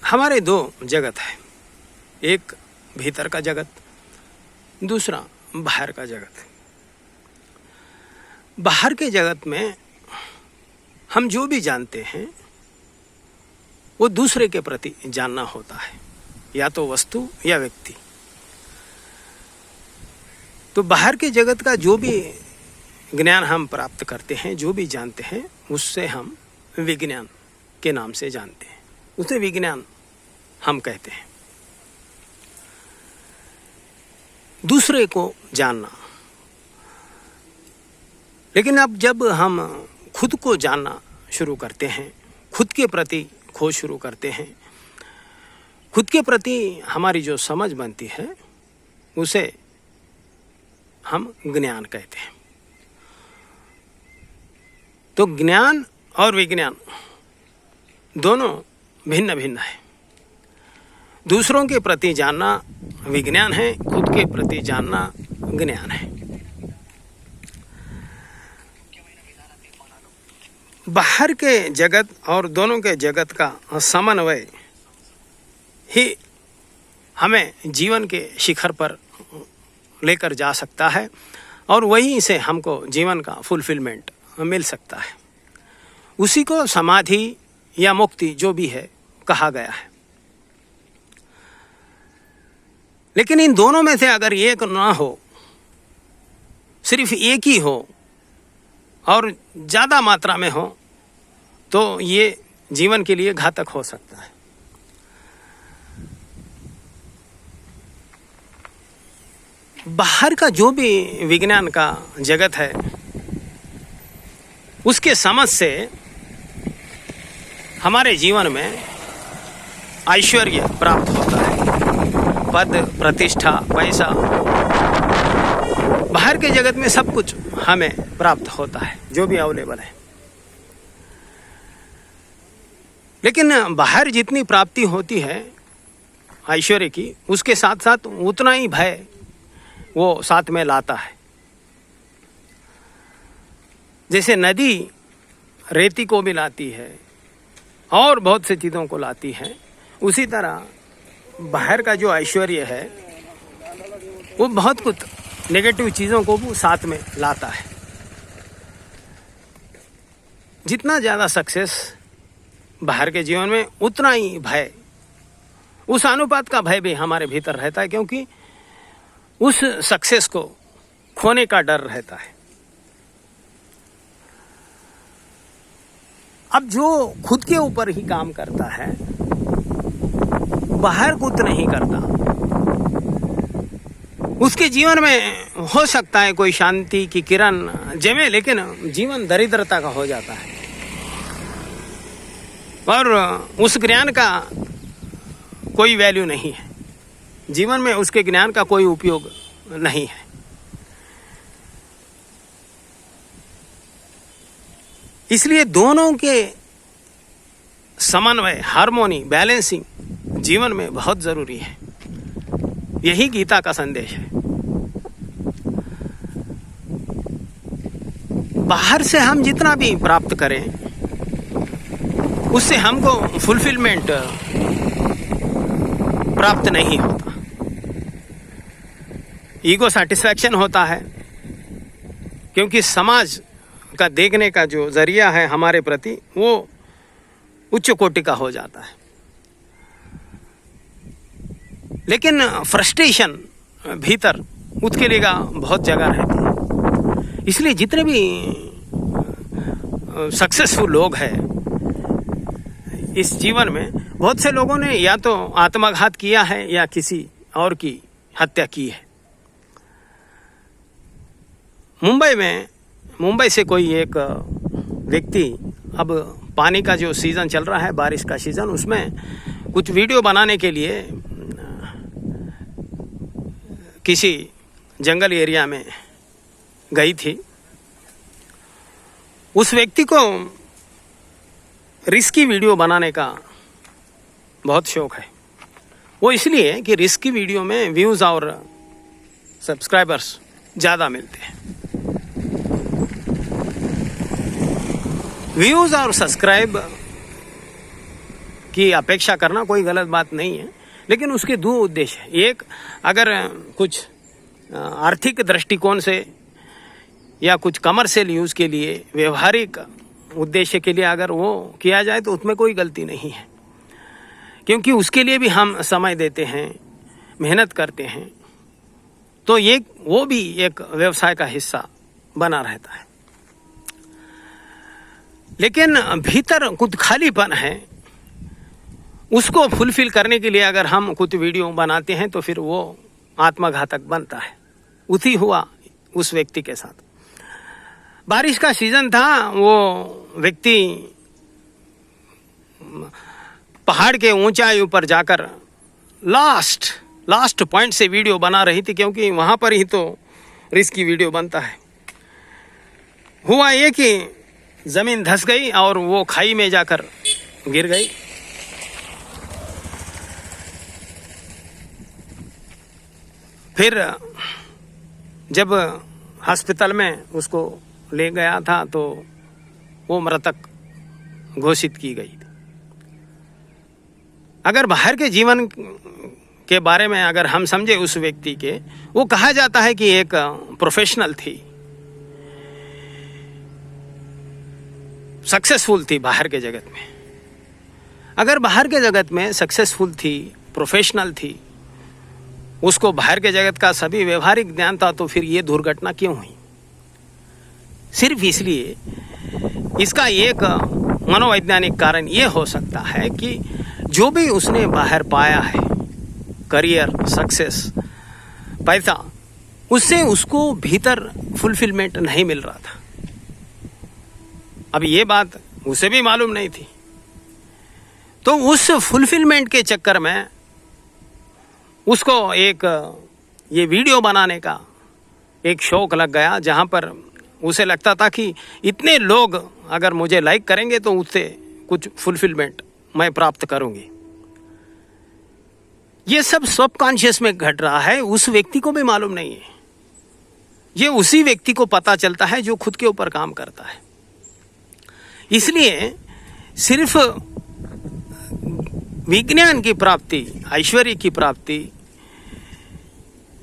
हमारे दो जगत है, एक भीतर का जगत, दूसरा बाहर का जगत। बाहर के जगत में हम जो भी जानते हैं वो दूसरे के प्रति जानना होता है, या तो वस्तु या व्यक्ति। तो बाहर के जगत का जो भी ज्ञान हम प्राप्त करते हैं, जो भी जानते हैं, उससे हम विज्ञान के नाम से जानते हैं, उसे विज्ञान हम कहते हैं। दूसरे को जानना। लेकिन अब जब हम खुद को जानना शुरू करते हैं, खुद के प्रति खोज शुरू करते हैं, खुद के प्रति हमारी जो समझ बनती है उसे हम ज्ञान कहते हैं। तो ज्ञान और विज्ञान दोनों भिन्न भिन्न है। दूसरों के प्रति जानना विज्ञान है, खुद के प्रति जानना ज्ञान है। बाहर के जगत और दोनों के जगत का समन्वय ही हमें जीवन के शिखर पर लेकर जा सकता है और वहीं से हमको जीवन का फुलफिलमेंट मिल सकता है। उसी को समाधि या मुक्ति जो भी है कहा गया है। लेकिन इन दोनों में से अगर एक ना हो, सिर्फ एक ही हो और ज़्यादा मात्रा में हो, तो ये जीवन के लिए घातक हो सकता है। बाहर का जो भी विज्ञान का जगत है, उसके समझ से हमारे जीवन में ऐश्वर्य प्राप्त होता है, पद, प्रतिष्ठा, पैसा। बाहर के जगत में सब कुछ हमें प्राप्त होता है जो भी अवेलेबल है। लेकिन बाहर जितनी प्राप्ति होती है ऐश्वर्य की, उसके साथ साथ उतना ही भय वो साथ में लाता है। जैसे नदी रेती को भी लाती है और बहुत सी चीज़ों को लाती है, उसी तरह बाहर का जो ऐश्वर्य है वो बहुत कुछ नेगेटिव चीज़ों को भी साथ में लाता है। जितना ज़्यादा सक्सेस बाहर के जीवन में, उतना ही भय, उस अनुपात का भय भी हमारे भीतर रहता है, क्योंकि उस सक्सेस को खोने का डर रहता है। अब जो खुद के ऊपर ही काम करता है, बाहर कुछ नहीं करता, उसके जीवन में हो सकता है कोई शांति की किरण जमे, लेकिन जीवन दरिद्रता का हो जाता है और उस ज्ञान का कोई वैल्यू नहीं है। जीवन में उसके ज्ञान का कोई उपयोग नहीं है। इसलिए दोनों के समन्वय, हार्मोनी, बैलेंसिंग जीवन में बहुत जरूरी है। यही गीता का संदेश है। बाहर से हम जितना भी प्राप्त करें, उससे हमको फुलफिलमेंट प्राप्त नहीं होता। ईगो सेटिस्फैक्शन होता है, क्योंकि समाज का देखने का जो जरिया है हमारे प्रति, वो उच्च कोटि का हो जाता है। लेकिन फ्रस्ट्रेशन भीतर उसके लिए बहुत जगह रहती है। इसलिए जितने भी सक्सेसफुल लोग हैं इस जीवन में, बहुत से लोगों ने या तो आत्मघात किया है या किसी और की हत्या की है। मुंबई से कोई एक व्यक्ति, अब पानी का जो सीज़न चल रहा है, बारिश का सीज़न, उसमें कुछ वीडियो बनाने के लिए किसी जंगल एरिया में गई थी। उस व्यक्ति को रिस्की वीडियो बनाने का बहुत शौक है। वो इसलिए कि रिस्की वीडियो में व्यूज़ और सब्सक्राइबर्स ज़्यादा मिलते हैं। व्यूज़ और सब्सक्राइब की अपेक्षा करना कोई गलत बात नहीं है, लेकिन उसके दो उद्देश्य हैं। एक, अगर कुछ आर्थिक दृष्टिकोण से या कुछ कमर्शियल यूज़ के लिए, व्यवहारिक उद्देश्य के लिए अगर वो किया जाए तो उसमें कोई गलती नहीं है, क्योंकि उसके लिए भी हम समय देते हैं, मेहनत करते हैं, तो ये वो भी एक व्यवसाय का हिस्सा बना रहता है। लेकिन भीतर कुछ खालीपन है, उसको फुलफिल करने के लिए अगर हम कुछ वीडियो बनाते हैं तो फिर वो आत्मघातक बनता है। उसी हुआ उस व्यक्ति के साथ। बारिश का सीजन था, वो व्यक्ति पहाड़ के ऊंचाई ऊपर जाकर लास्ट पॉइंट से वीडियो बना रही थी, क्योंकि वहाँ पर ही तो रिस्की वीडियो बनता है। हुआ ये कि ज़मीन धंस गई और वो खाई में जाकर गिर गई। फिर जब हॉस्पिटल में उसको ले गया था तो वो मृतक घोषित की गई। अगर बाहर के जीवन के बारे में अगर हम समझे उस व्यक्ति के, वो कहा जाता है कि एक प्रोफेशनल थी, सक्सेसफुल थी बाहर के जगत में। अगर बाहर के जगत में सक्सेसफुल थी, प्रोफेशनल थी, उसको बाहर के जगत का सभी व्यवहारिक ज्ञान था, तो फिर ये दुर्घटना क्यों हुई? सिर्फ इसलिए, इसका एक मनोवैज्ञानिक कारण ये हो सकता है कि जो भी उसने बाहर पाया है, करियर, सक्सेस, पैसा, उससे उसको भीतर फुलफिलमेंट नहीं मिल रहा था। अब ये बात उसे भी मालूम नहीं थी, तो उस फुलफिलमेंट के चक्कर में उसको एक ये वीडियो बनाने का एक शौक लग गया, जहाँ पर उसे लगता था कि इतने लोग अगर मुझे लाइक करेंगे तो उससे कुछ फुलफिलमेंट मैं प्राप्त करूंगी। ये सब सबकॉन्शियस में घट रहा है, उस व्यक्ति को भी मालूम नहीं है। ये उसी व्यक्ति को पता चलता है जो खुद के ऊपर काम करता है। इसलिए सिर्फ विज्ञान की प्राप्ति, ऐश्वर्य की प्राप्ति,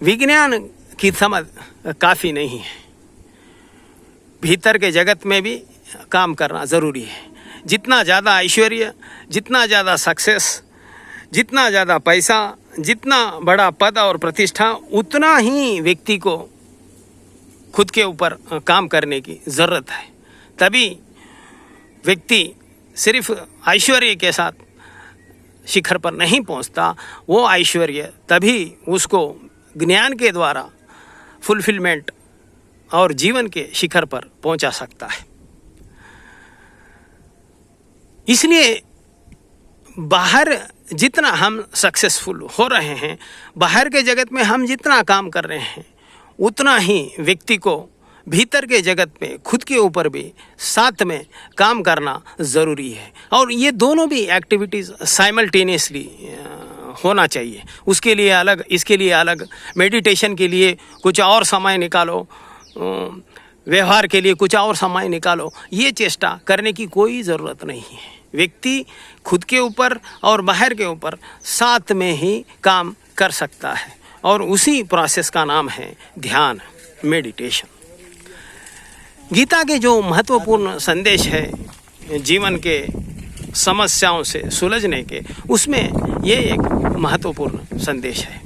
विज्ञान की समझ काफ़ी नहीं है। भीतर के जगत में भी काम करना ज़रूरी है। जितना ज़्यादा ऐश्वर्य, जितना ज़्यादा सक्सेस, जितना ज़्यादा पैसा, जितना बड़ा पद और प्रतिष्ठा, उतना ही व्यक्ति को खुद के ऊपर काम करने की ज़रूरत है। तभी व्यक्ति सिर्फ ऐश्वर्य के साथ शिखर पर नहीं पहुंचता, वो ऐश्वर्य तभी उसको ज्ञान के द्वारा फुलफिलमेंट और जीवन के शिखर पर पहुंचा सकता है। इसलिए बाहर जितना हम सक्सेसफुल हो रहे हैं, बाहर के जगत में हम जितना काम कर रहे हैं, उतना ही व्यक्ति को भीतर के जगत में खुद के ऊपर भी साथ में काम करना ज़रूरी है। और ये दोनों भी एक्टिविटीज़ साइमल्टेनियसली होना चाहिए। उसके लिए अलग, इसके लिए अलग, मेडिटेशन के लिए कुछ और समय निकालो, व्यवहार के लिए कुछ और समय निकालो। ये चेष्टा करने की कोई ज़रूरत नहीं है। व्यक्ति खुद के ऊपर और बाहर के ऊपर साथ में ही काम कर सकता है, और उसी प्रोसेस का नाम है ध्यान, मेडिटेशन। गीता के जो महत्वपूर्ण संदेश है जीवन के समस्याओं से सुलझने के, उसमें ये एक महत्वपूर्ण संदेश है।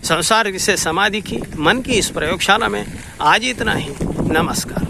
संसार से समाधि की मन की इस प्रयोगशाला में आज इतना ही। नमस्कार।